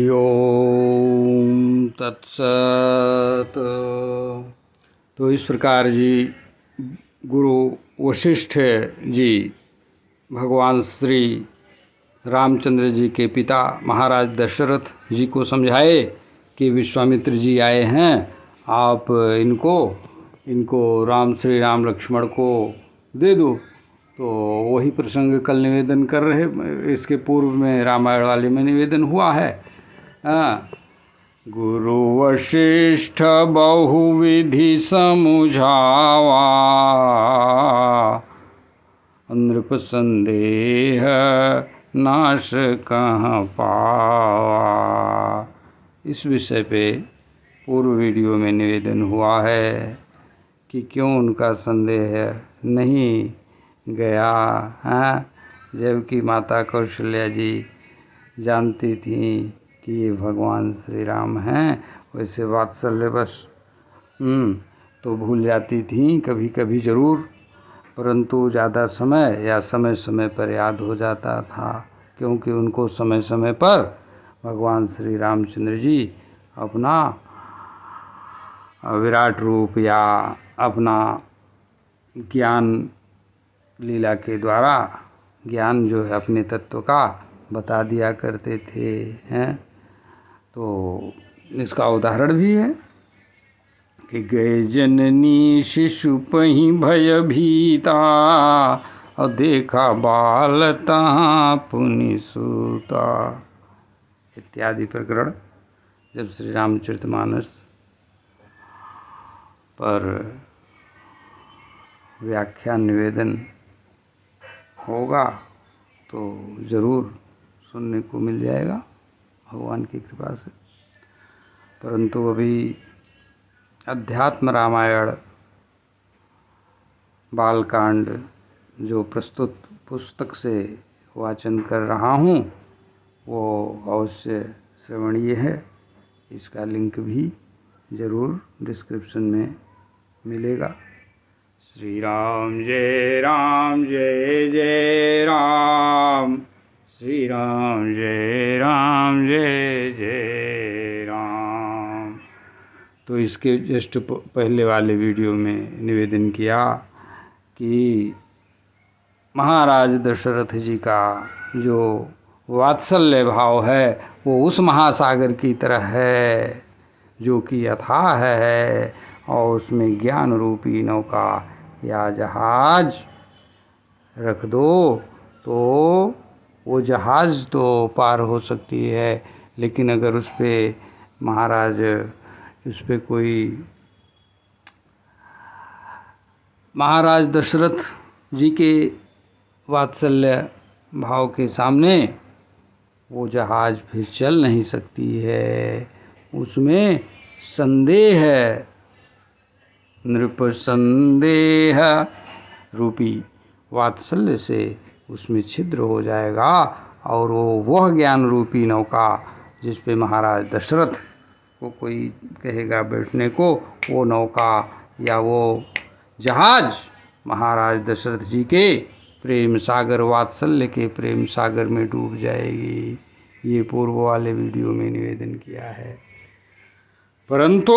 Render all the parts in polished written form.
ओम तत्सत। तो इस प्रकार जी गुरु वशिष्ठ जी भगवान श्री रामचंद्र जी के पिता महाराज दशरथ जी को समझाए कि विश्वामित्र जी आए हैं, आप इनको श्री राम लक्ष्मण को दे दो। तो वही प्रसंग कल निवेदन कर रहे, इसके पूर्व में रामायण वाले में निवेदन हुआ है। गुरु वशिष्ठ बहुविधि समुझावा, नृप संदेह नाश कहाँ पावा। इस विषय पे पूर्व वीडियो में निवेदन हुआ है कि क्यों उनका संदेह नहीं गया है, जबकि माता कौशल्या जी जानती थी कि ये भगवान श्री राम हैं। वैसे वात्सल्य बस तो भूल जाती थी कभी कभी ज़रूर, परंतु ज़्यादा समय या समय समय पर याद हो जाता था, क्योंकि उनको समय समय पर भगवान श्री रामचंद्र जी अपना विराट रूप या अपना ज्ञान लीला के द्वारा ज्ञान जो है अपने तत्व का बता दिया करते थे हैं। तो इसका उदाहरण भी है कि गए जननी शिशु पही भय भीता, और देखा बाल तहाँ पुनि सूता इत्यादि प्रकरण जब श्री रामचरितमानस पर व्याख्यान निवेदन होगा तो ज़रूर सुनने को मिल जाएगा भगवान की कृपा से। परंतु अभी अध्यात्म रामायण बालकांड जो प्रस्तुत पुस्तक से वाचन कर रहा हूँ वो अवश्य श्रवणीय है। इसका लिंक भी ज़रूर डिस्क्रिप्शन में मिलेगा। श्री राम जय जय राम, श्री राम जय जय राम। तो इसके जस्ट पहले वाले वीडियो में निवेदन किया कि महाराज दशरथ जी का जो वात्सल्य भाव है वो उस महासागर की तरह है जो कि अथाह है, और उसमें ज्ञान रूपी नौका या जहाज रख दो तो वो जहाज तो पार हो सकती है, लेकिन अगर उस पर महाराज दशरथ जी के वात्सल्य भाव के सामने वो जहाज फिर चल नहीं सकती है। उसमें संदेह है, नृप संदेह रूपी वात्सल्य से उसमें छिद्र हो जाएगा, और वह ज्ञान रूपी नौका जिस पे महाराज दशरथ को कोई कहेगा बैठने को, वो नौका या वो जहाज महाराज दशरथ जी के प्रेम सागर वात्सल्य के प्रेम सागर में डूब जाएगी। ये पूर्व वाले वीडियो में निवेदन किया है। परंतु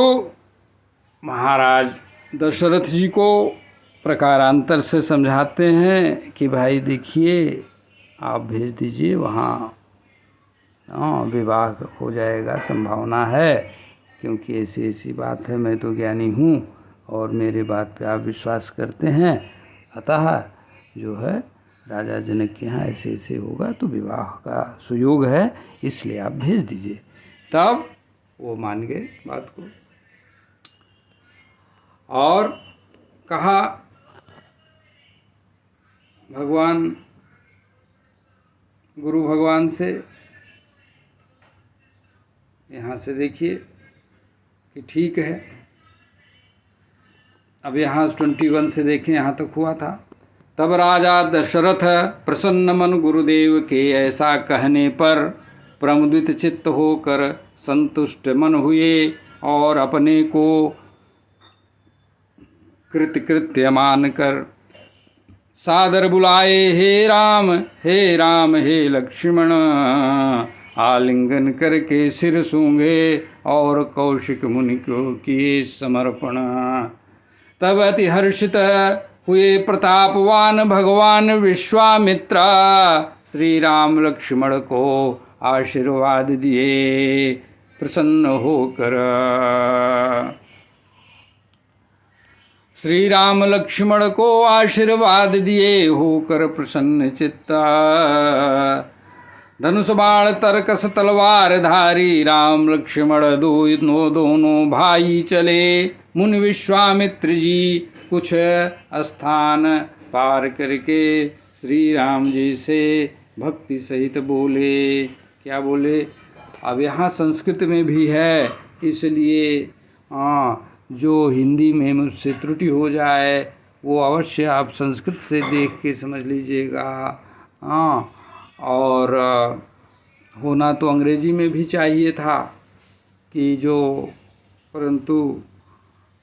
महाराज दशरथ जी को प्रकारांतर से समझाते हैं कि भाई देखिए आप भेज दीजिए, वहाँ विवाह हो जाएगा, संभावना है, क्योंकि ऐसी ऐसी बात है, मैं तो ज्ञानी हूँ और मेरे बात पे आप विश्वास करते हैं, अतः जो है राजा जनक के यहाँ ऐसे ऐसे होगा तो विवाह का सुयोग है, इसलिए आप भेज दीजिए। तब वो मान गए बात को और कहा गुरु भगवान से, यहाँ से देखिए कि ठीक है। अब यहाँ 21 से देखें, यहाँ तक हुआ था। तब राजा दशरथ प्रसन्न मन गुरुदेव के ऐसा कहने पर प्रमुदित चित्त होकर संतुष्ट मन हुए, और अपने को कृत्य मानकर सादर बुलाए, हे राम हे लक्ष्मण आलिंगन करके सिर सूंघे और कौशिक मुनि को किए समर्पण। तब अति हर्षित हुए प्रतापवान भगवान विश्वामित्र, श्री राम लक्ष्मण को आशीर्वाद दिए प्रसन्न होकर। श्री राम लक्ष्मण को आशीर्वाद दिए होकर प्रसन्न चित्ता। धनुष बाण तरकस तलवार धारी राम लक्ष्मण दोनों भाई चले। मुनि विश्वामित्र जी कुछ स्थान पार करके श्री राम जी से भक्ति सहित बोले। क्या बोले? अब यहाँ संस्कृत में भी है, इसलिए जो हिंदी में मुझसे त्रुटि हो जाए वो अवश्य आप संस्कृत से देख के समझ लीजिएगा। और होना तो अंग्रेजी में भी चाहिए था कि जो, परंतु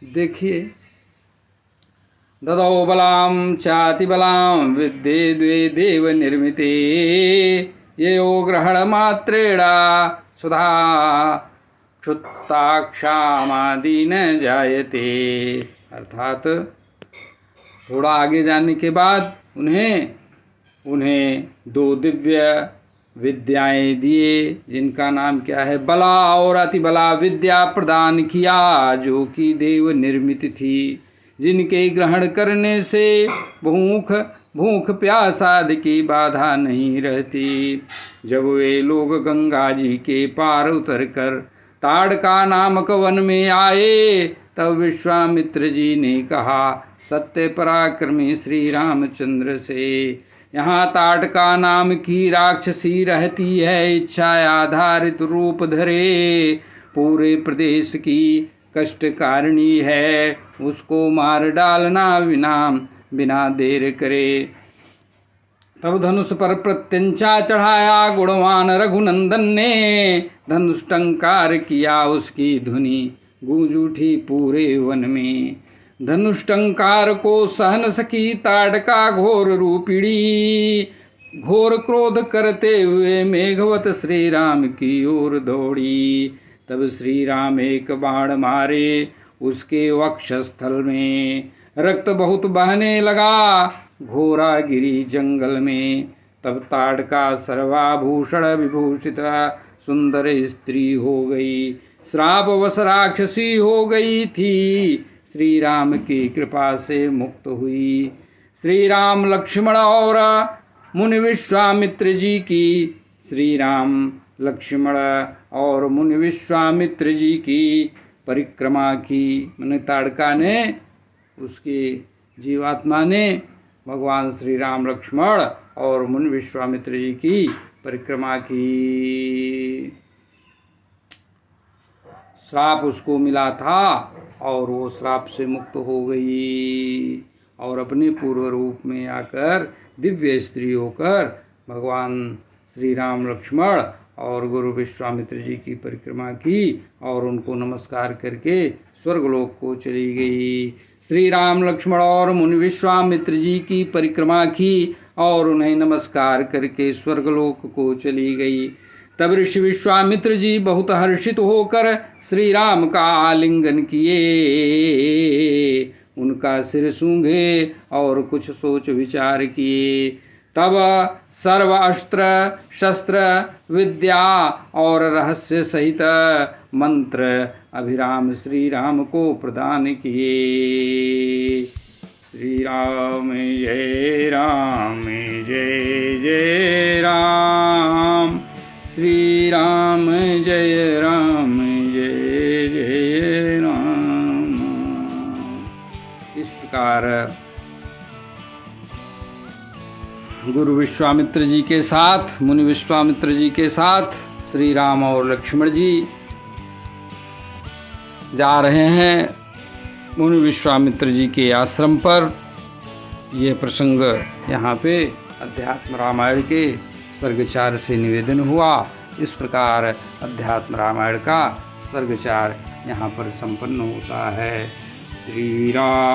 देखिए, ददौ बलां चाति बलां विद्ये द्वे देव निर्मिते, यो ग्रहण मात्रेणा सुधा क्षुत्ताक्षामादि न जायते। अर्थात थोड़ा आगे जाने के बाद उन्हें दो दिव्य विद्याएं दिए, जिनका नाम क्या है? बला और अतिबला विद्या प्रदान किया, जो कि देव निर्मित थी, जिनके ग्रहण करने से भूख प्यास आदि की बाधा नहीं रहती। जब वे लोग गंगा जी के पार उतरकर ताड़का नामक वन में आए, तब विश्वामित्र जी ने कहा सत्य पराक्रमी श्री रामचंद्र से, यहाँ ताड़का नाम की राक्षसी रहती है, इच्छा आधारित रूप धरे, पूरे प्रदेश की कष्टकारिणी है, उसको मार डालना बिना देर करे। तब धनुष पर प्रत्यंचा चढ़ाया गुणवान रघुनंदन ने, धनुष टंकार किया उसकी धुनी गूंज उठी पूरे वन में। धनुष टंकार को सहन सकी ताड़का घोर रूपिणी, घोर क्रोध करते हुए मेघवत श्री राम की ओर दौड़ी। तब श्री राम एक बाण मारे उसके वक्षस्थल में, रक्त बहुत बहने लगा, घोरा गिरी जंगल में। तब ताड़का सर्वाभूषण विभूषित सुंदर स्त्री हो गई, श्रापवश राक्षसी हो गई थी, श्री राम की कृपा से मुक्त हुई। श्री राम लक्ष्मण और मुनि विश्वामित्र जी की, श्री राम लक्ष्मण और मुनि विश्वामित्र जी की परिक्रमा की। मैंने ताड़का ने, उसके जीवात्मा ने भगवान श्री राम लक्ष्मण और मुनि विश्वामित्र जी की परिक्रमा की। श्राप उसको मिला था और वो श्राप से मुक्त हो गई और अपने पूर्व रूप में आकर दिव्य स्त्री होकर भगवान श्री राम लक्ष्मण और गुरु विश्वामित्र जी की परिक्रमा की और उनको नमस्कार करके स्वर्गलोक को चली गई। श्री राम लक्ष्मण और मुनि विश्वामित्र जी की परिक्रमा की और उन्हें नमस्कार करके स्वर्गलोक को चली गई। तब ऋषि विश्वामित्र जी बहुत हर्षित होकर श्री राम का आलिंगन किए, उनका सिर सूंघे और कुछ सोच विचार किए। तब सर्व अस्त्र शस्त्र विद्या और रहस्य सहित मंत्र अभिराम श्री राम को प्रदान किए। श्री राम जय जय राम, श्री राम जय राम। इस प्रकार गुरु विश्वामित्र जी के साथ, मुनि विश्वामित्र जी के साथ श्री राम और लक्ष्मण जी जा रहे हैं मुनि विश्वामित्र जी के आश्रम पर। यह प्रसंग यहाँ पे अध्यात्म रामायण के सर्ग 4 से निवेदन हुआ। इस प्रकार अध्यात्म रामायण का सर्ग 4 यहाँ पर संपन्न होता है। श्री राम।